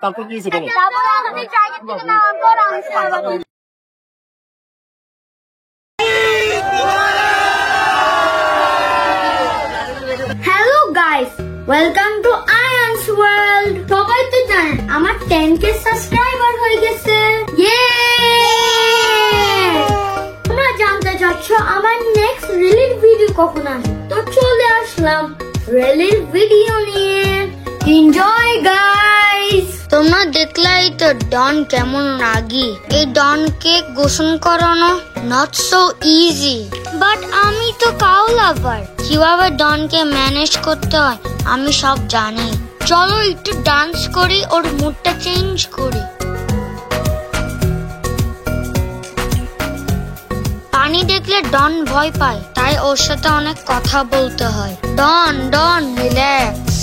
তারপর দিয়েছে বলো। Hello guys, welcome to Ayan's world. সবাই তো জানেন আমার 10K সাবস্ক্রাইবার হয়ে গেছে। তোমরা জানতে চাচ্ছ আমার নেক্সট রিলিজ ভিডিও কখন আসবে, তো চলে আসলাম রিলিজ ভিডিও নিয়ে। Enjoy guys. তোমরা দেখলাই তো ডন কেমন রাগী। এই ডনকে গোসল করানো নট সো ইজি, বাট আমি তো কাউ লাভার, কিভাবে ডনকে ম্যানেজ করতে হয় আমি সব জানি। চলো একটু ডান্স করি, ওর মুডটা চেঞ্জ করি। পানি দেখলে ডন ভয় পায়, তাই ওর সাথে অনেক কথা বলতে হয়। Don Don relax,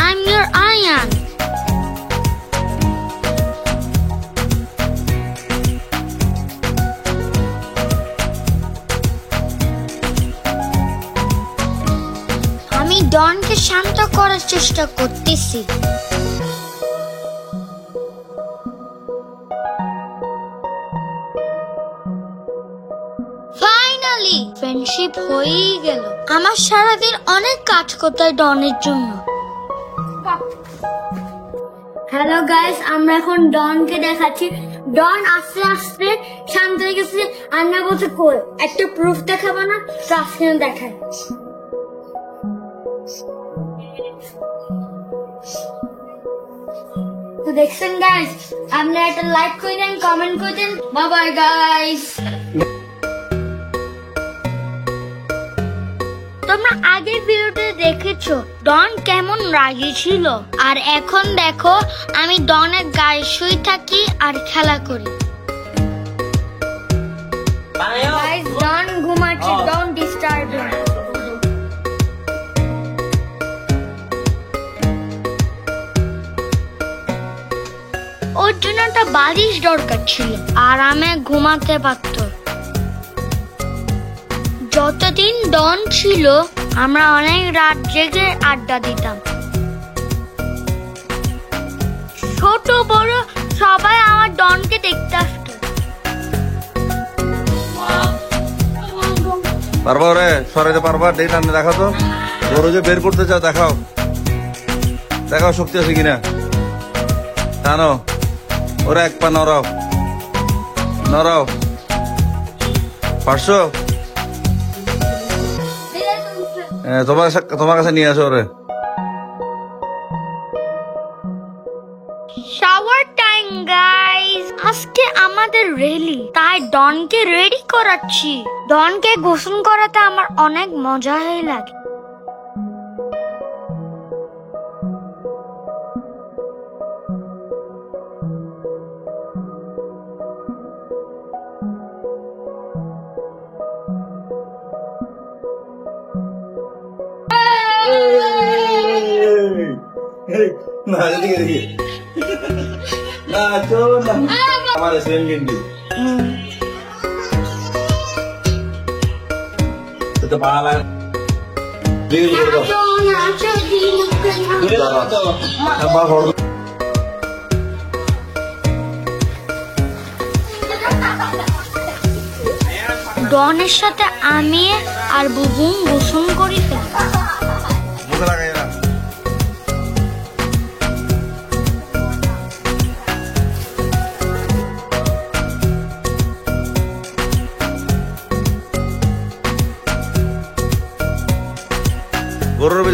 I am your Ayan. আমি ডনকে শান্ত করার চেষ্টা করতেছি। ফাইনালি ফ্রেন্ডশিপ হয়েই গেল। আমার সারাদিন অনেক কাজ করতে হয় ডনের জন্য। হ্যালো গাইস, আমরা এখন ডনকে দেখাচ্ছি। ডন আস্তে আস্তে শান্ত হয়ে গেছে। আমরা বলতে কই একটা প্রুফ দেখাবো না, তো আজকে দেখাই। তো দেখছেন গাইস, আপনারা একটা লাইক করে দেন, কমেন্ট করে দেন। Bye bye guys. তোমরা আগের ভিডিওতে দেখেছো ডন কেমন রাগী ছিল, আর এখন দেখো আমি ডনের গায়ে শুয়ে থাকি আর খেলা করি। গাইস, ডন ঘুমাচ্ছে, ডোন্ট ডিস্টার্ব হিম। ওর জন্য একটা বালিশ দরকার ছিল, আরামে ঘুমাতে পারত। যতদিন ডন ছিল আমরা অনেক রাত জেগে আড্ডা দিতাম। ছোট বড় সবাই আমার ডনকে দেখতে আসতো। পারবা রে, সরাইতে পারবা? ডেট আনতে দেখাও তো। বড় যে বের করতে চাও দেখাও, দেখাও শক্তি আছে কিনা। টানো ওরা, এক পা নড়াও, নড়াও। পারছো? তোমার কাছে নিয়ে আসো ওরে। Shower time guys. আজকে আমাদের রেলি, তাই ডনকে রেডি করাচ্ছি। ডনকে গোসল করাতে আমার অনেক মজাই লাগে। না দেখি দেখি না, চলো না আমার সেম গেন্ডি তো বাবা ডনের সাথে আমি আর বুবুম গোসল করি ফেলি।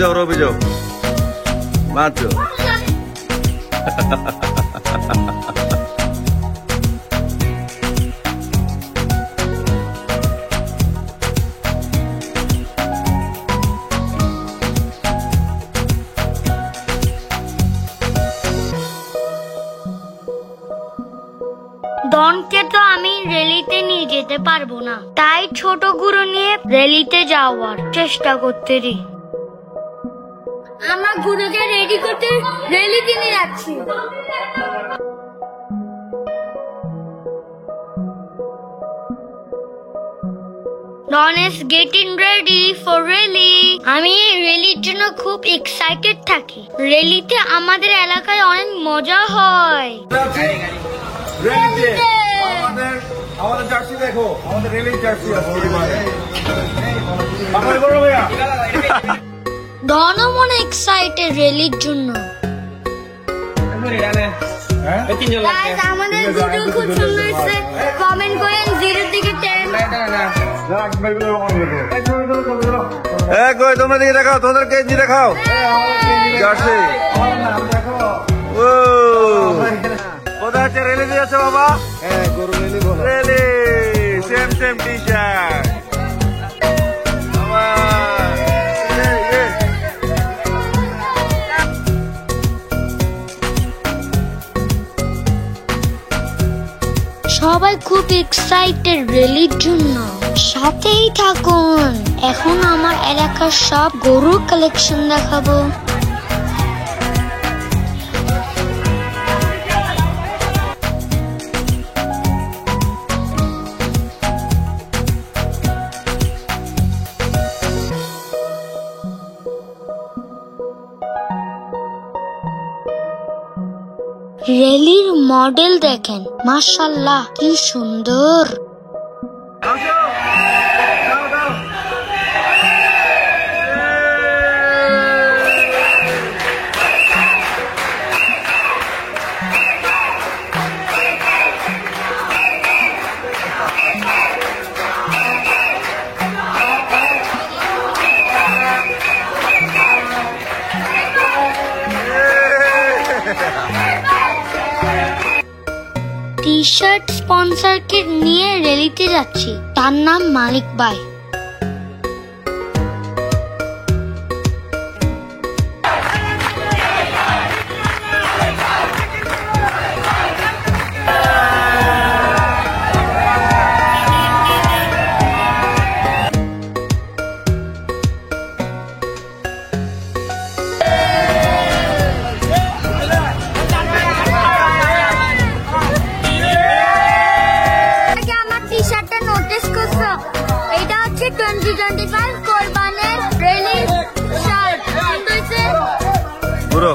Oro bijau, macho. ডনকে তো আমি র্যালিতে নিয়ে যেতে পারবো না, তাই ছোট গুরু নিয়ে র্যালিতে যাওয়ার চেষ্টা করতে দিই। আমার গুরুকে রেডি করতে র্যালিতে নিয়ে যাচ্ছি। Don is getting ready for rally. আমি এই র্যালির জন্য খুব এক্সাইটেড থাকি। র্যালিতে আমাদের এলাকায় অনেক মজা হয়। আমাদের জার্সি দেখো, আমাদের রেলির জার্সি আছে। ডনও মনে এক্সাইটেড র্যালির জন্য। Guys, আমাদের গুরু খুব সুন্দর হয়েছে। কমেন্ট করেন 0 থেকে 10। তোমরা দিকে দেখাও, তোমাদের গেঞ্জি দেখাও, জার্সি। কোথায় হচ্ছে রেলি দিয়ে যাচ্ছে বাবা? Rally same same T shirt. সবাই খুব এক্সাইটেড র্যালির জন্য, সাথেই থাকুন। এখন আমার এলাকার সব গরুর কালেকশন দেখাবো। র্যালির মডেল দেখেন, মাশাআল্লাহ কি সুন্দর। টি শার্ট স্পন্সরকে নিয়ে র্যালিতে যাচ্ছি, তার নাম মালিক ভাই। এটা হচ্ছে 2025 কোরবানের র্যালি শার্ট। পুরো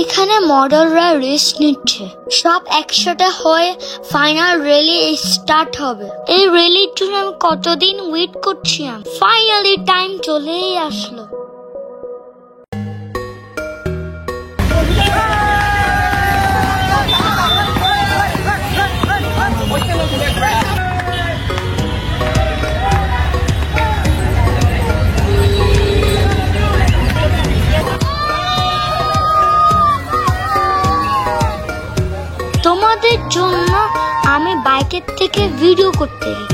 এখানে মডেলরা রেস্ট নিচ্ছে, সব একসাথে হয়ে ফাইনাল র্যালি স্টার্ট হবে। এই র্যালির জন্য আমি কতদিন ওয়েট করছি, ফাইনালি টাইম চলেই আসলো। তোমাদের জন্য আমি বাইকের থেকে ভিডিও করতে দিই।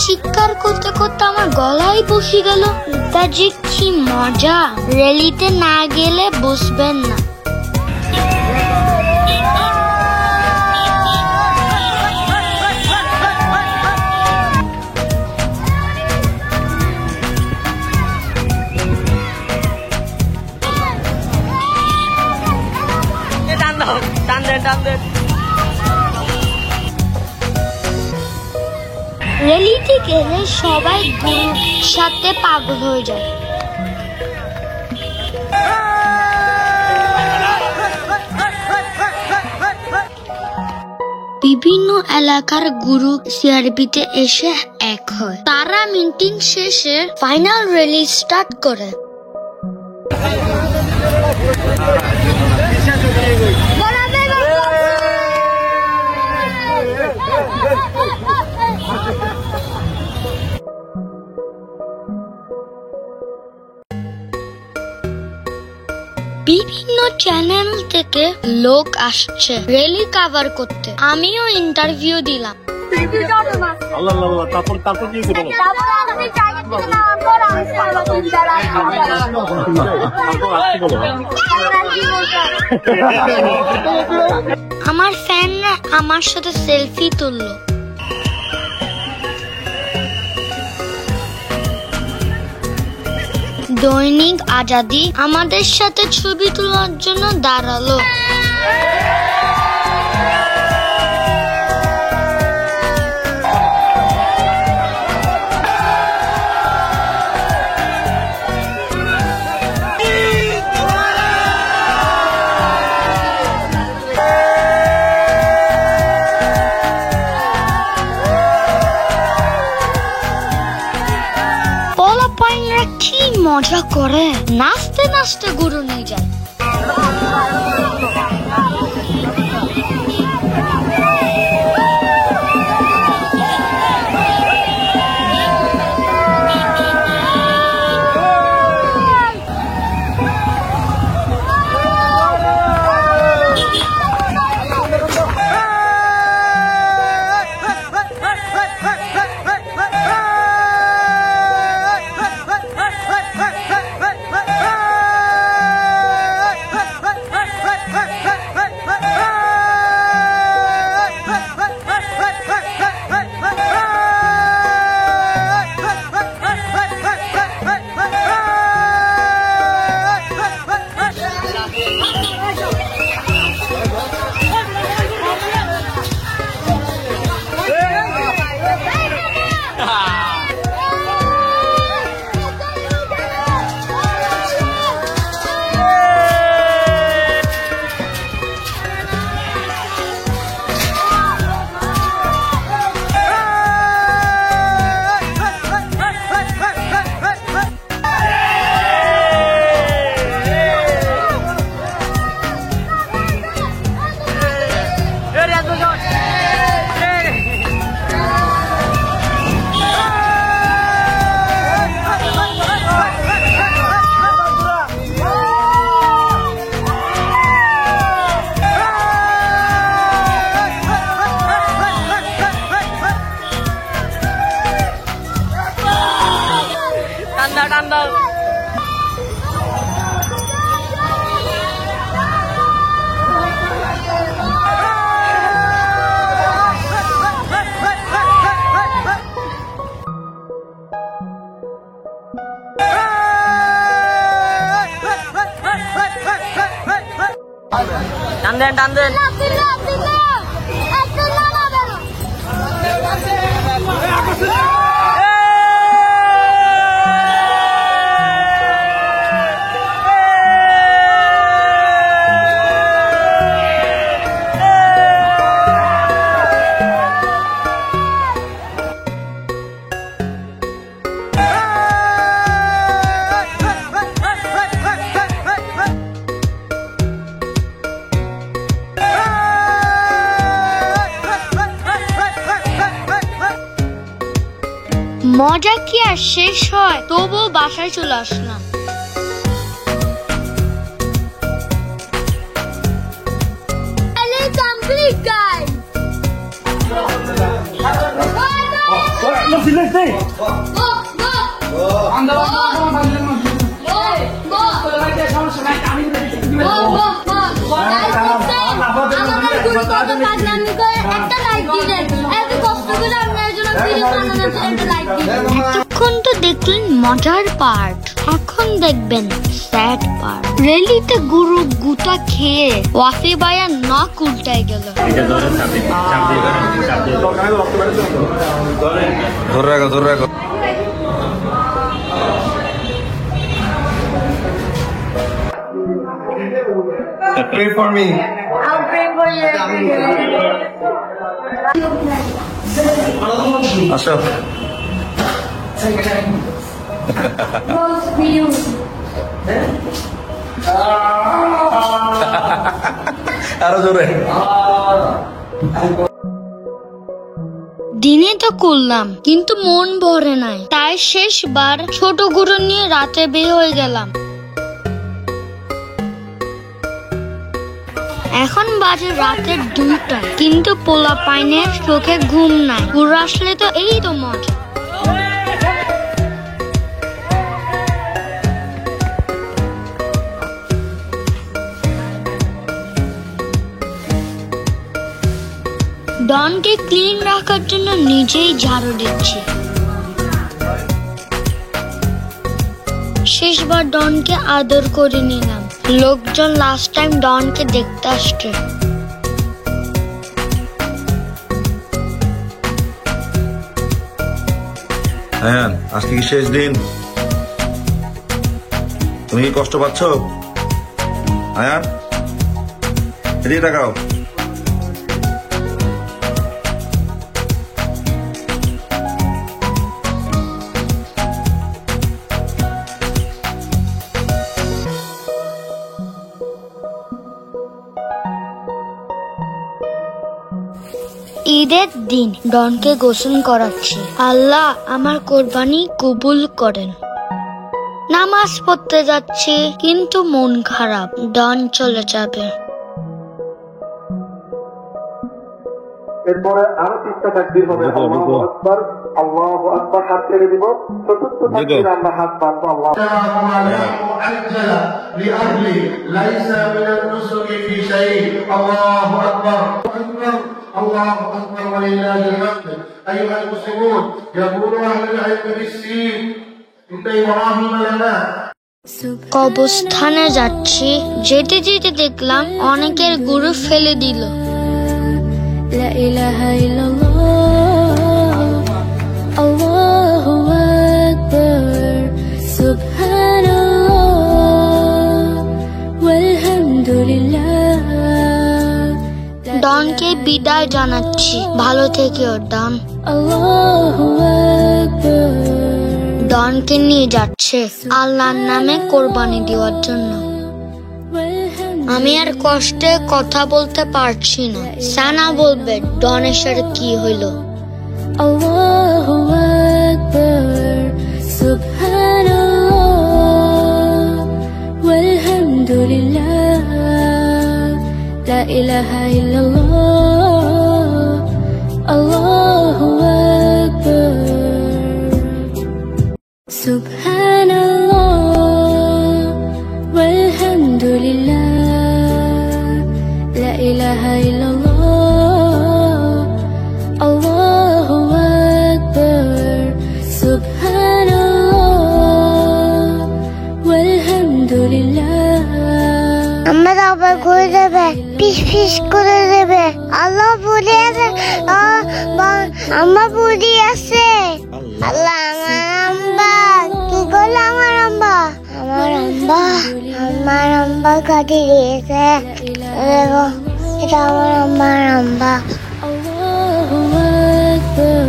চিৎকার করতে করতে আমার গলায় বসে গেল। তা যে কি মজা, র্যালিতে না গেলে বসবেন না। র্যালিতে গেলে সবাই গুরুর সাথে পাগল হয়ে যায়। বিভিন্ন এলাকার গুরু সিআরবিতে এসে এক হয়। তারা মিটিং শেষে ফাইনাল র্যালি স্টার্ট করে। বিভিন্ন চ্যানেল থেকে লোক আসছে র্যালি কভার করতে। আমিও ইন্টারভিউ দিলাম। আল্লাহ আল্লাহ তারপর কি হয়েছে বলো? আমার ফ্যানরা আমার সাথে সেলফি তুললো। দৈনিক আজাদি আমাদের সাথে ছবি তোলার জন্য দাঁড়ালো। পোলাপাইনরা কি মজা করে, নাচতে নাচতে গুরু নিয়ে যায়। টান দেন মজা কি আর শেষ হয়? তবুও বাসায় চলে আসলাম। এতক্ষণ তো দেখলেন মজার পার্ট, এখন দেখবেন স্যাড পার্ট। রেলিতে গুরু গুতা খেয়ে ওয়াফি ভাইয়া নখ উল্টাই গেল। ধরে রাখো Pray for me. I'll আসো আরো জোরে। দিনে তো করলাম কিন্তু মন ভরে নাই, তাই শেষবার ছোট গরু নিয়ে রাতে বের হয়ে গেলাম। এখন বাজে রাতের 2টা, কিন্তু পোলা পাইনের চোখে ঘুম নাই। ঘুরে আসলে তো এই তো মজা। ডনকে ক্লিন রাখার জন্য নিজেই ঝাড়ু দিচ্ছি। শেষবার ডনকে আদর করে নিলাম। লোকজন লাস্ট টাইম ডনকে দেখতে আসছে। হ্যাঁ, আজকে কি শেষ দিন? তুমি কি কষ্ট পাচ্ছ? হ্যাঁ, এদিকে তাকাও। ঈদের দিন ডনকে গোসল করাচ্ছি। আল্লাহ আমার কোরবানি কবুল করেন। নামাজ পড়তে যাচ্ছি কিন্তু মন খারাপ, ডন চলে যাবে। এরপরে আরো 3টা তাকবীর হবে। আল্লাহু আকবার, আল্লাহু আকবার। হাত ছেড়ে দিব। চতুর্থ তাকবীর আমরা হাত বাঁধবো। আল্লাহ لأهلي ليس من النسك في شيء. الله أكبر الله أكبر ولله الحمد. أيها المسلمون، يقول أهل العلم بالسين إن إبراهيم لنا। কবরস্থানে যাচ্ছি, যেতে যেতে দেখলাম অনেকের গরু ফেলে দিল। লা ইলাহা ইল্লাল্লাহ, আল্লাহু আকবার, সুবহানাল্লাহ, ওয়ালহামদুলিল্লাহ। ডনকে বিদায় জানাচ্ছি। ভালো থেকো ডন। আল্লাহু আকবার। ডনকে নিয়ে যাচ্ছে আল্লাহর নামে কোরবানি দেওয়ার জন্য। আমি আর কষ্টে কথা বলতে পারছি না। সানা বলবে ডনের সাথে কি হইলো। আল্লাহু আকবার, সুবহানাল্লাহ, ওয়ালহামদুলিল্লাহ, লা ইলাহা ইল্লাল্লাহ, আল্লাহু আকবার, সুবহানাল্লাহ, ওয়ালহামদুলিল্লাহ, লা ইলাহা ইল্লাল্লাহ, আল্লাহু আকবার, সুবহানাল্লাহ, ওয়ালহামদুলিল্লাহ। আমরা আবার ঘুরে যাবে, পিস পিস করে দেবে। আল্লাহ বলে আছে, আমার বুড়ি আছে। আল্লাহ আমার আম্বা কি করলো? আমার আম্বা কাটি দিয়েছে। এটা আমার আম্বার আম্বা। আল্লাহু আকবার,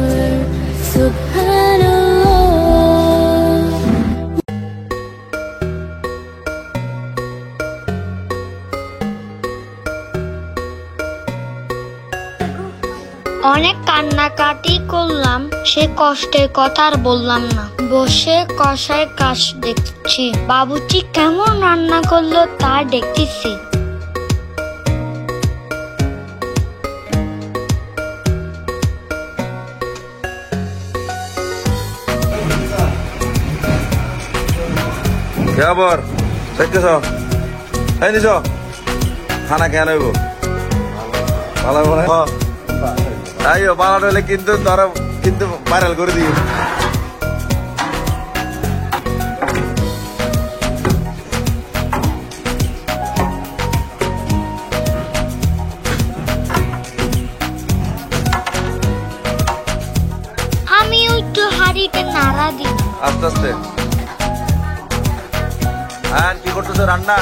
সুবহানাল্লাহ। অনেক কান্নাকাটি করলাম, সে কষ্টের কথা আর বললাম না। বসে কষায় কাশ দেখছি। বাবুচি কেমন রান্না করলো তা দেখতেছি। খবর দেখতেছ? এই নিছ খানা কেন হইব? ভালো মনে তাই বাংলা হলে কিন্তু ধরো কিন্তু ভাইরাল করে দিই। আমি একটু হাড়িতে নাড়া দিই। আস্তে আস্তে। হ্যাঁ, কি করতেছো? রান্না?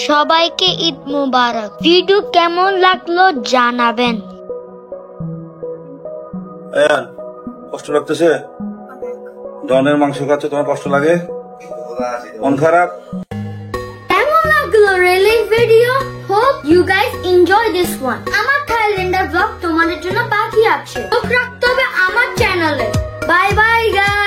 সবাইকে ঈদ মুবারক। ভিডিও কেমন লাগলো জানাবেন। আয়ান, কষ্ট লাগতেছে? ডনের মাংস খাচ্ছে, তোমার কষ্ট লাগে? মন খারাপ? কেমন লাগলো really video? Hope you guys enjoy this one. আমার থাইল্যান্ডের ব্লগ তোমাদের জন্য বাকি আছে। চোখ রাখতে হবে আমার চ্যানেলে। Bye bye guys.